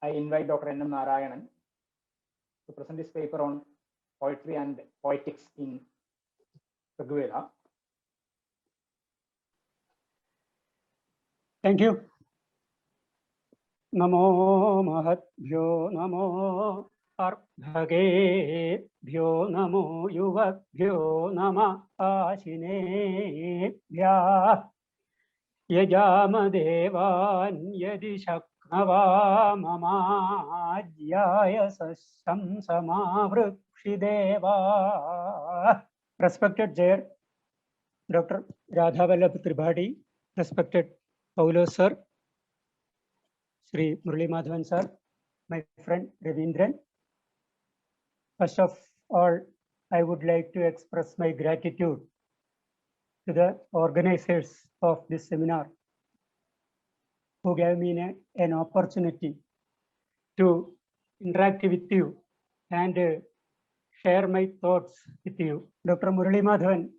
I invite Dr. N. M. Narayanan to present his paper on poetry and poetics in Rigveda. Thank you. Namo Mahatbhyo Namo Arbhagebhyo Namo Yuvabhyo Nama Ashinebhya Yajamadevan Yadi Shaknava Mamajyaya Sasam Samavrukshidewa. Respected Chair, Dr. Radha Vallabh Tripathi, respected Paulo sir, Sri Murali Madhavan sir, my friend Ravindran. First of all, I would like to express my gratitude to the organizers of this seminar who gave me an opportunity to interact with you and share my thoughts with you. Dr. Murali Madhavan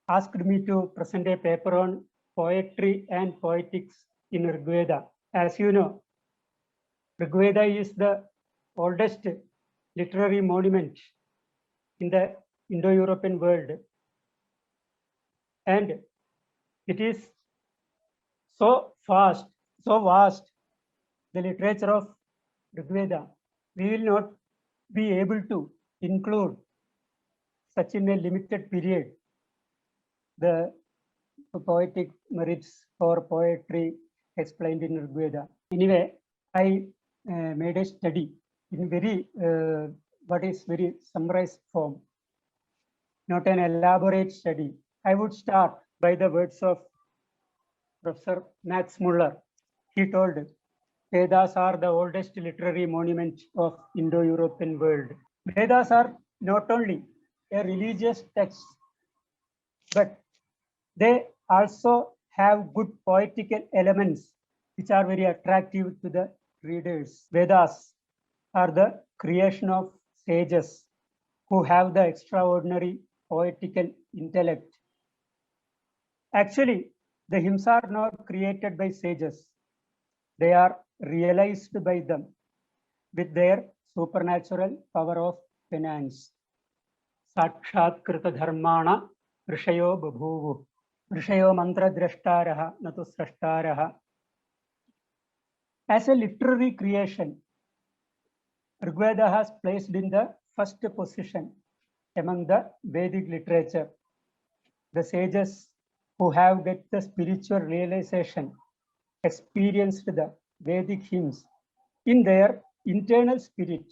asked me to present a paper on poetry and poetics in Rigveda. As you know, Rigveda is the oldest literary monument in the Indo-European world, and it is so vast, the literature of Rigveda. We will not be able to include such in a limited period the poetic merits or poetry explained in Rigveda. Anyway, I made a study in very very summarized form, not an elaborate study. I would start by the words of Professor Max Muller. He told, Vedas are the oldest literary monument of Indo-European world. Vedas are not only a religious text, but they also have good poetical elements which are very attractive to the readers. Vedas are the creation of sages who have the extraordinary poetical intellect. Actually, the hymns are not created by sages. They are realized by them with their supernatural power of penance. Sakshat krita dharmana rishayo babhuvu. Rishayo mantra drashtaraha natu srashtaraha. As a literary creation, Rigveda has placed in the first position among the Vedic literature. The sages who have get the spiritual realization experienced the Vedic hymns in their internal spirit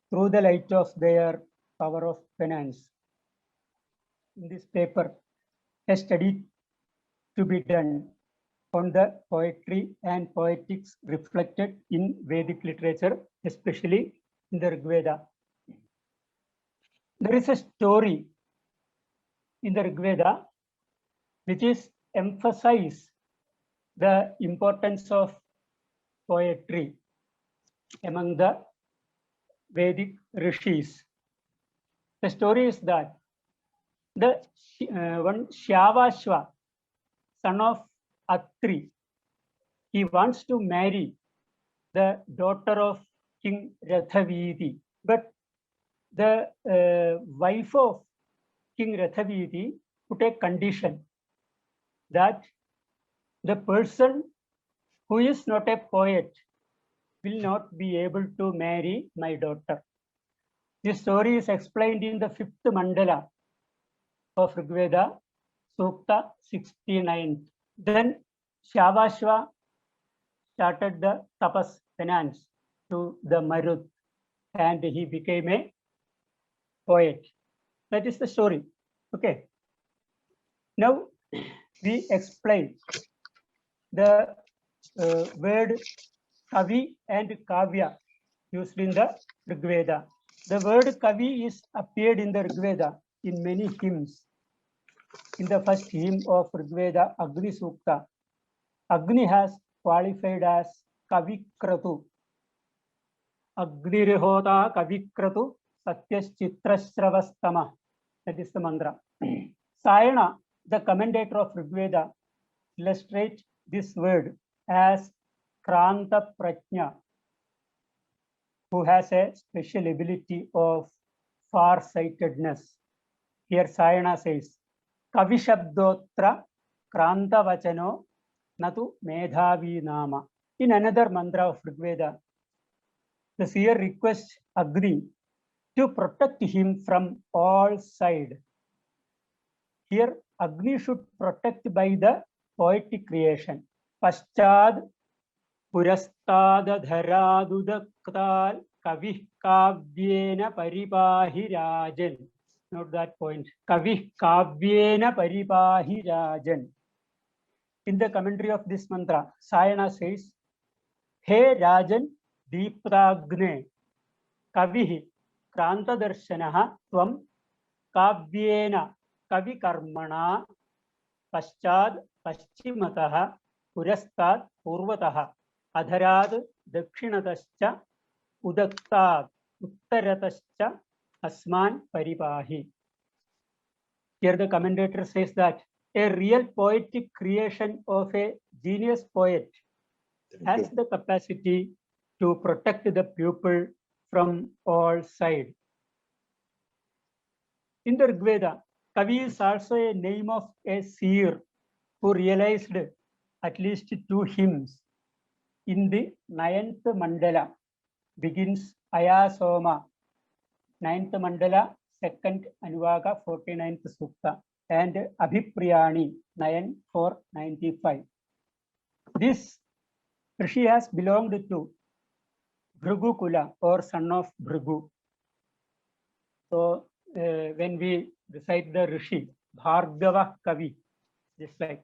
through the light of their power of penance. In this paper, a study to be done on the poetry and poetics reflected in Vedic literature, especially in the Rigveda. There is a story in the Rigveda which is emphasize the importance of poetry among the Vedic rishis. The story is that the one Shyavashva, son of Atri, he wants to marry the daughter of King Rathavidi, but the wife of King Rathavidi put a condition that the person who is not a poet will not be able to marry my daughter. This story is explained in the 5th mandala of Rigveda, Sukta 69. Then Shyavashva started the tapas penance to the Marut and he became a poet. That is the story. Okay. Now we explain the word kavi and kavya used in the Rigveda. The word kavi is appeared in the Rigveda in many hymns. In the first hymn of Rigveda, Agni Sukta, Agni has qualified as kavikratu. Agnirihota kavikratu satyaschitrasravastama. That is the mantra. Sayana, the commentator of Rigveda, illustrates this word as Kranta Prajna, who has a special ability of far-sightedness. Here Sayana says, Kavishabdotra Kranta Vachano Natu Medhavi Nama. In another mantra of Rigveda, the seer requests Agni to protect him from all sides. Here, Agni should protect by the poetic creation. Paschad Purastada Dharadudaktal Kavih Kavyena Paripahi Rajan. Note that point. Kavih Kavyena Paripahi Rajan. In the commentary of this mantra, Sayana says, He Rajan Deepragne Kavih Kranta Darshanaha Tvam Kavyena Kavi Karmana Paschad Paschimataha Purastad Purvataha Adharad Dakshinatascha Udaktad Uttaratascha Asman Paripahi. Here the commentator says that a real poetic creation of a genius poet has the capacity to protect the pupil from all sides. In the Rigveda, Kavi is also a name of a seer who realized at least 2 hymns. In the 9th mandala begins Ayasoma, 9th mandala, 2nd Anuvaga, 49th Sukta, and Abhipriyani, 9-4-95. This Rishi has belonged to Bhrigu Kula, or son of Bhrigu. So when we recite the Rishi, Bhargava Kavi, just like.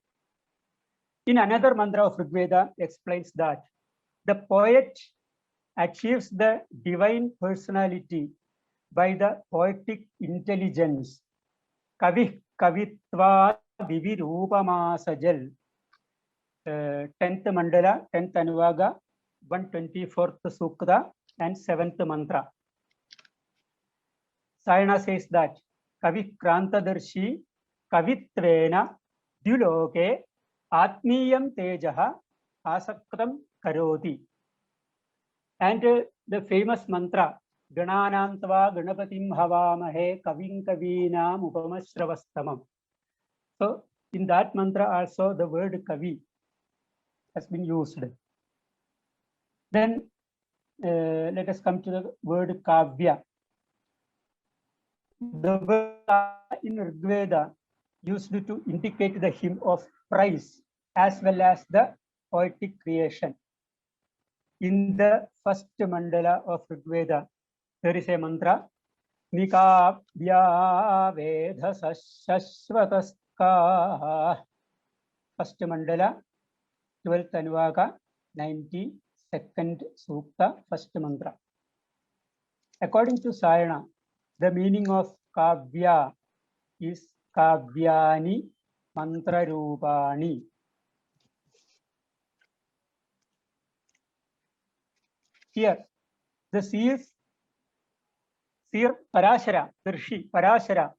In another mantra of Rigveda explains that the poet achieves the divine personality by the poetic intelligence. Kavi Kavitva Vivirupama-sajal. 10th mandala, 10th Anuvaga, 124th Sukta, and 7th mantra. Sayana says that Kavi Krantadarshi Kavitvena Duloke Atmiyam Tejaha Asaktam Karoti. And the famous mantra Gananantva Ganapatim Havamahe Kavin Kavinam Upamasravastamam. So in that mantra also the word Kavi has been used. Then let us come to the word Kavya. The word in Rigveda used to indicate the hymn of praise as well as the poetic creation. In the first mandala of Rigveda, there is a mantra, Nikavya Vedha Sashvataska. First mandala, 12th Anuvaga, 92nd Sukta, first mantra. According to Sayana, the meaning of Kavya is Kavyani Mantra Rupani. Here, the seer Parashara, the Rishi Parashara,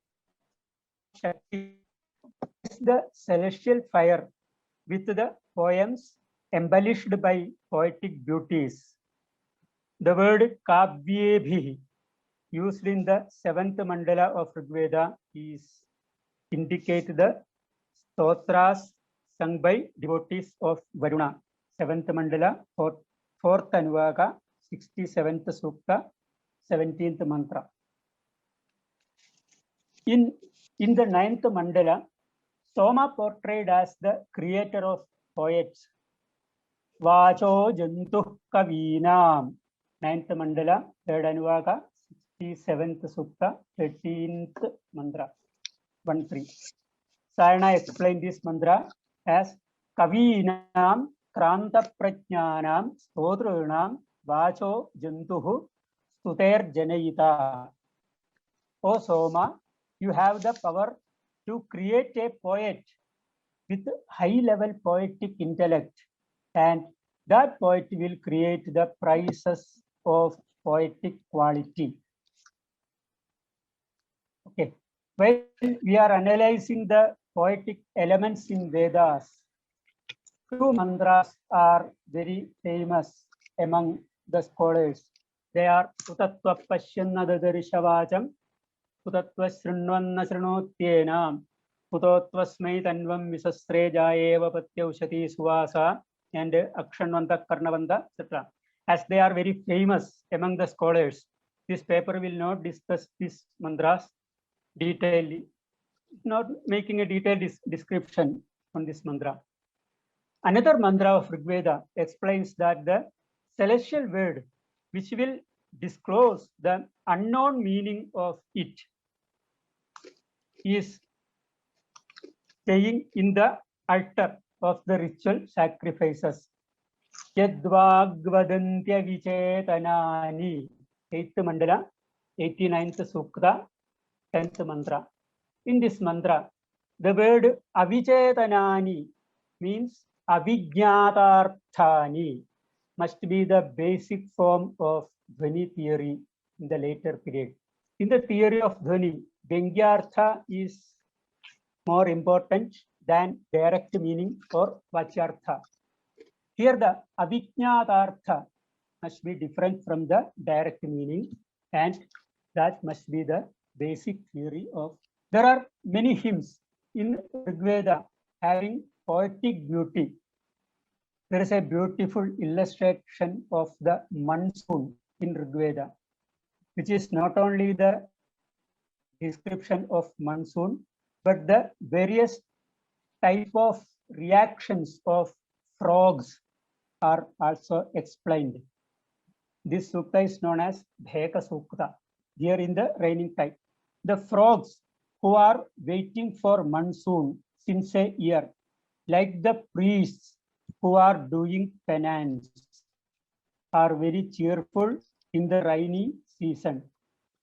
is the celestial fire with the poems embellished by poetic beauties. The word Kavyebhi used in the 7th mandala of Rigveda is indicate the stotras sung by devotees of Varuna. 7th mandala, 4th Anuvaga, 67th Sukta, 17th mantra. In the 9th mandala, Soma portrayed as the creator of poets. Vacho Jantu Kavinam. 9th mandala, 3rd Anuvaga, 67th Sukta, 13th mantra, 1-3. Sayana explained this mantra as Kavinam Kranta Prajnanam Stotranam Vacho Jantuhu Stuter Janayita. O Soma, you have the power to create a poet with high-level poetic intellect, and that poet will create the prices of poetic quality. Okay, when we are analyzing the poetic elements in Vedas, two mantras are very famous among the scholars. They are Utatva Pashyannadarishavacham, Utatva Srinvanna Srinotyenam, Utotva Smai Tanvam Visasreja Eva Patyaushati Suvasa, and Akshanvanta Karnavanta, etc. As they are very famous among the scholars, this paper will not discuss these mantras detailedly, not making a detailed description on this mantra. Another mantra of Rigveda explains that the celestial word, which will disclose the unknown meaning of it, is staying in the altar of the ritual sacrifices. Yadvagvadantya vichetanani. 8th mandala, 89th sukta, 10th mantra. In this mantra, the word avichetanani means avijñātarthāni must be the basic form of Dhvani theory in the later period. In the theory of Dhvani, Vyangyartha is more important than direct meaning or Vachyartha. Here the avijñātartha must be different from the direct meaning, and that must be the basic theory of. There are many hymns in Rigveda having poetic beauty. There is a beautiful illustration of the monsoon in Rigveda, which is not only the description of monsoon, but the various type of reactions of frogs are also explained. This sukta is known as Bheka Sukta, here in the raining time. The frogs who are waiting for monsoon since a year, like the priests who are doing penance, are very cheerful in the rainy season.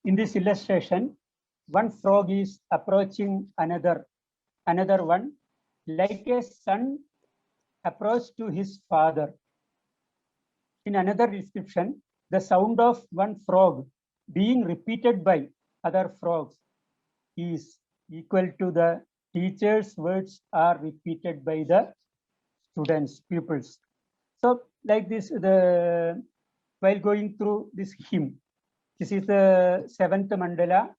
In this illustration, one frog is approaching another one, like a son approached to his father. In another description, the sound of one frog being repeated by other frogs is equal to the teacher's words are repeated by the students, pupils. So like this, while going through this hymn, this is the 7th mandala,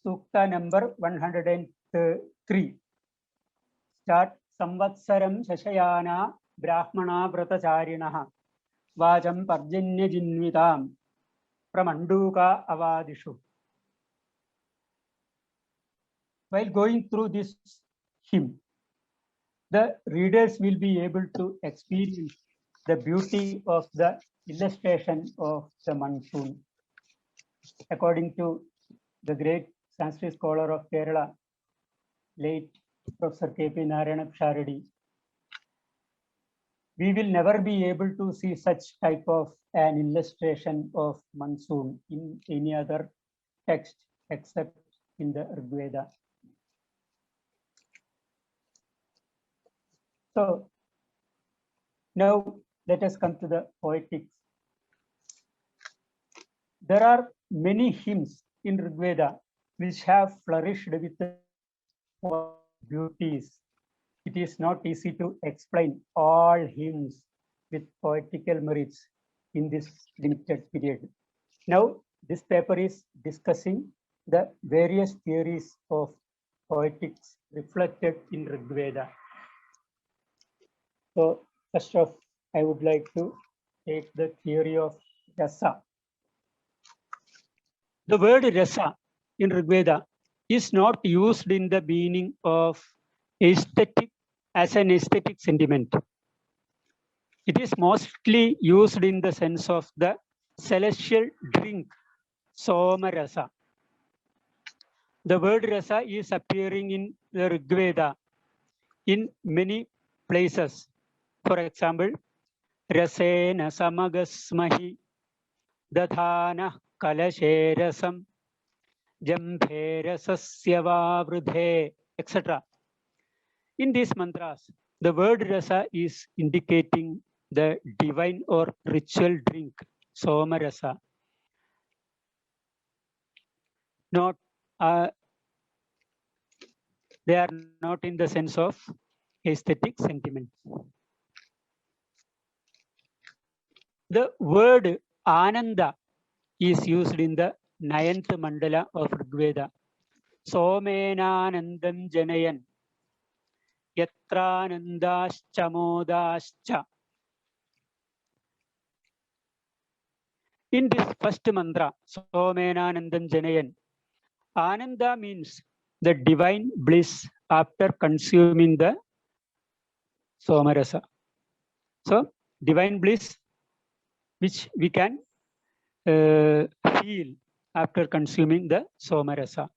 sukta number 103. Start Samvatsaram Shashayana Brahmana Vratacharinaha Vajam Parjanya Jinvitam Pramanduka Avadishu. While going through this hymn, the readers will be able to experience the beauty of the illustration of the monsoon. According to the great Sanskrit scholar of Kerala, late Professor K.P. Narayana Pisharadi, we will never be able to see such type of an illustration of monsoon in any other text except in the Rigveda. So now let us come to the poetics. There are many hymns in Rigveda which have flourished with beauties. It is not easy to explain all hymns with poetical merits in this limited period. Now, this paper is discussing the various theories of poetics reflected in Rigveda. So, first off, I would like to take the theory of rasa. The word rasa in Rigveda is not used in the meaning of aesthetic as an aesthetic sentiment. It is mostly used in the sense of the celestial drink, soma rasa. The word rasa is appearing in the Rigveda in many places. For example, rasena samagasmahi dadhana kalashe rasam jambhe rasasya vavrudhe, etc. In these mantras, the word rasa is indicating the divine or ritual drink, soma rasa. Not, they are not in the sense of aesthetic sentiment. The word Ananda is used in the 9th mandala of Rigveda. Somenanandam Janayan Yatranandascha Modascha. In this first mantra, Somenanandam Janayan, Ananda means the divine bliss after consuming the Somarasa. So, divine bliss which we can feel after consuming the Somarasa.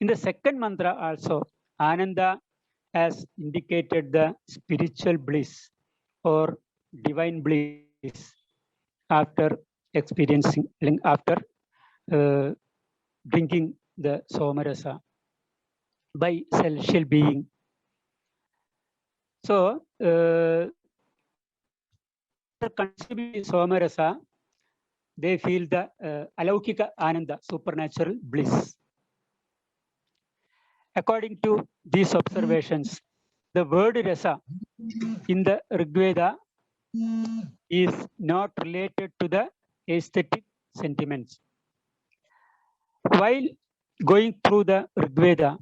In the second mantra also, Ananda has indicated the spiritual bliss or divine bliss after experiencing, after drinking the Somarasa by celestial being. So, after consuming Somarasa, they feel the Alaukika Ananda, supernatural bliss. According to these observations, the word rasa in the Rigveda is not related to the aesthetic sentiments. While going through the Rigveda,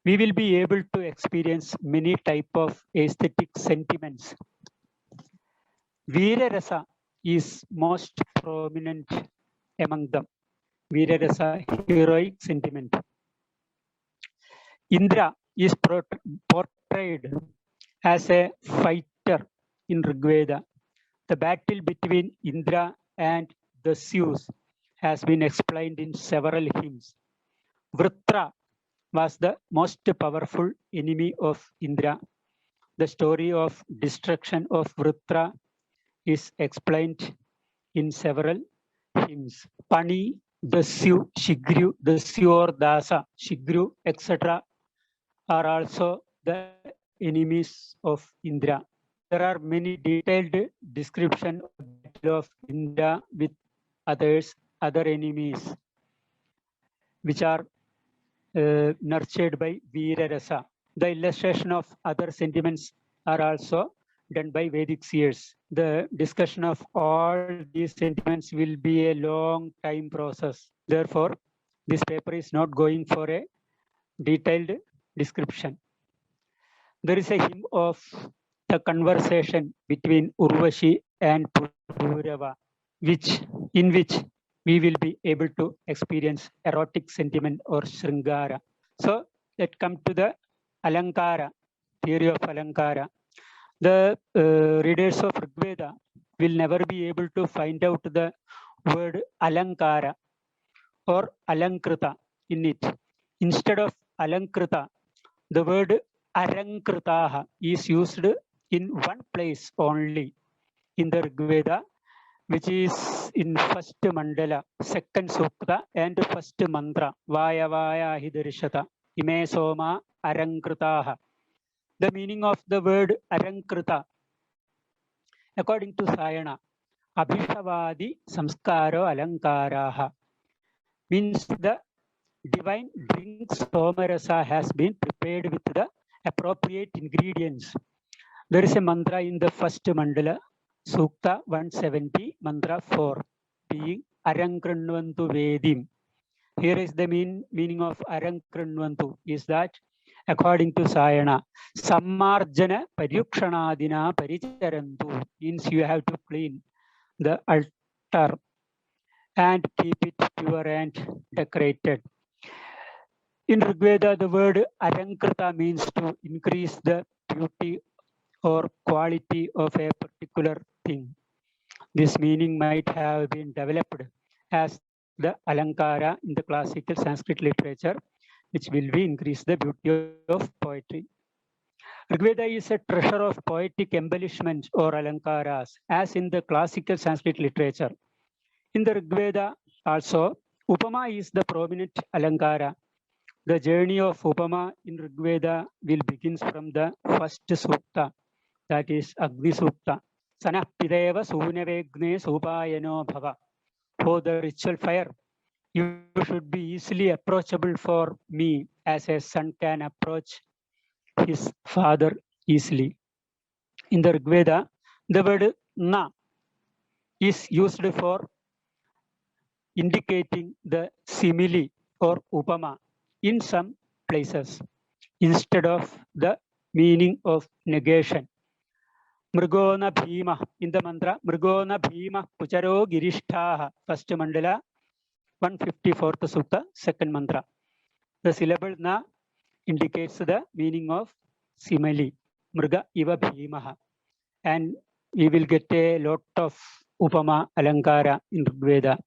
we will be able to experience many type of aesthetic sentiments. Veera rasa is most prominent among them. Veera rasa, heroic sentiment. Indra is portrayed as a fighter in Rigveda. The battle between Indra and the Zeus has been explained in several hymns. Vritra was the most powerful enemy of Indra. The story of destruction of Vritra is explained in several hymns. Pani, Dasyu, Shigru, Dasyu or Dasa, Shigru, etc. are also the enemies of Indra. There are many detailed descriptions of Indra with other enemies, which are nurtured by Veera Rasa. The illustration of other sentiments are also done by Vedic seers. The discussion of all these sentiments will be a long time process. Therefore, this paper is not going for a detailed description. There is a hymn of the conversation between Urvashi and Purava, in which we will be able to experience erotic sentiment or Sringara. So let's come to the Alankara, theory of Alankara. The readers of Rigveda will never be able to find out the word Alankara or Alankrita in it. Instead of Alankrita, the word Arankritaha is used in one place only in the Rigveda, which is in first mandala, second sukta, and first mantra, Vaya Vaya Hidarishata, Ime Soma Arankritaha. The meaning of the word Arankrita, according to Sayana, Abhishavadi Samskaro Alankaraha, means the divine drink Somarasa has been prepared with the appropriate ingredients. There is a mantra in the first mandala, Sukta 170, mantra 4, being Arankranvantu Vedim. Here is the meaning of Arankranvantu is that, according to Sayana, Sammarjana Pariukshanadina Paricharantu means you have to clean the altar and keep it pure and decorated. In Rigveda, the word Arankrita means to increase the beauty or quality of a particular thing. This meaning might have been developed as the Alankara in the classical Sanskrit literature, which will be increase the beauty of poetry. Rigveda is a treasure of poetic embellishments or Alankaras, as in the classical Sanskrit literature. In the Rigveda also, Upama is the prominent Alankara. The journey of Upama in Rigveda will begin from the first Sukta, that is Agni Sukta. Sanah Pideva Sunavegne Supayano Bhava. For the ritual fire, you should be easily approachable for me as a son can approach his father easily. In the Rigveda, the word Na is used for indicating the simile or upama in some places instead of the meaning of negation. Mrgona Bhima in the mantra Mrgona Bhima Pucharo Girishtaha, first mandala, 154th sutta, second mantra. The syllable na indicates the meaning of simile, Mrga Iva Bhimaha. And we will get a lot of Upama Alankara in Rigveda.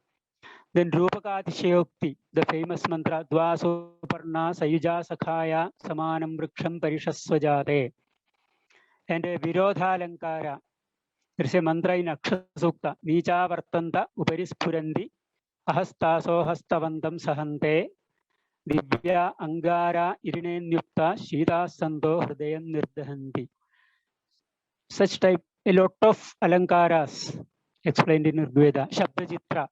Then Rupakatishayokti, the famous mantra Dvasoparna Sayuja Sakhaya Samanam Vriksham Parishaswajate. And a Virodha Alankara. There is a mantra in Akshasukta, Nicha Vartanta Uparispurandi Ahastaso Hastavantam Sahante Divya Angara Irinenyukta Shita Santo Hridayam Nirdahanti. Such type, a lot of Alankaras explained in Rigveda. Shabdajitra,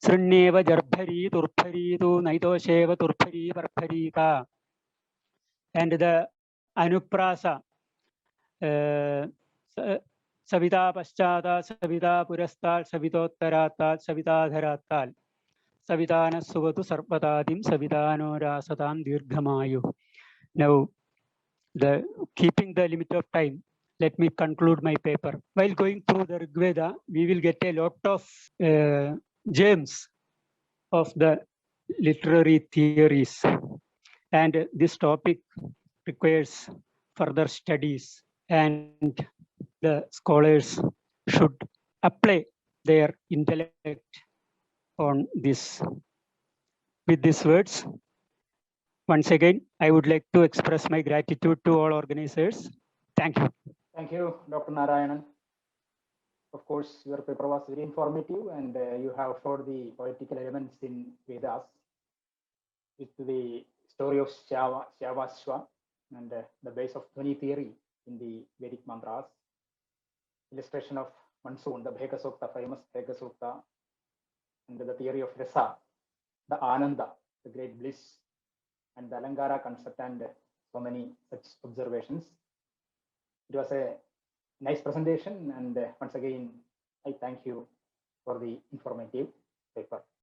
Srinneva Jarbhari Turphari Tu Naitosheva Turphari Varpharika. And the Anuprasa, Savita Paschata, Savita Purastal, Savitottaratal, Savitadharatal, Savitana Suvatu Sarpatadim, Savitano Rasatam Dirghamayu. Now, keeping the limit of time, let me conclude my paper. While going through the Rigveda, we will get a lot of gems of the literary theories. And this topic requires further studies, and the scholars should apply their intellect on this. With these words, once again, I would like to express my gratitude to all organizers. Thank you. Thank you, Dr. Narayanan. Of course, your paper was very informative, and you have showed the poetical elements in Vedas with the story of Shyavashva and the base of Dhvani theory in the Vedic mantras, illustration of monsoon, the Bheka Sukta, famous Bheka Sukta, and the theory of Rasa, the Ananda, the great bliss, and the Alankara concept, and so many such observations. It was a nice presentation, and once again, I thank you for the informative paper.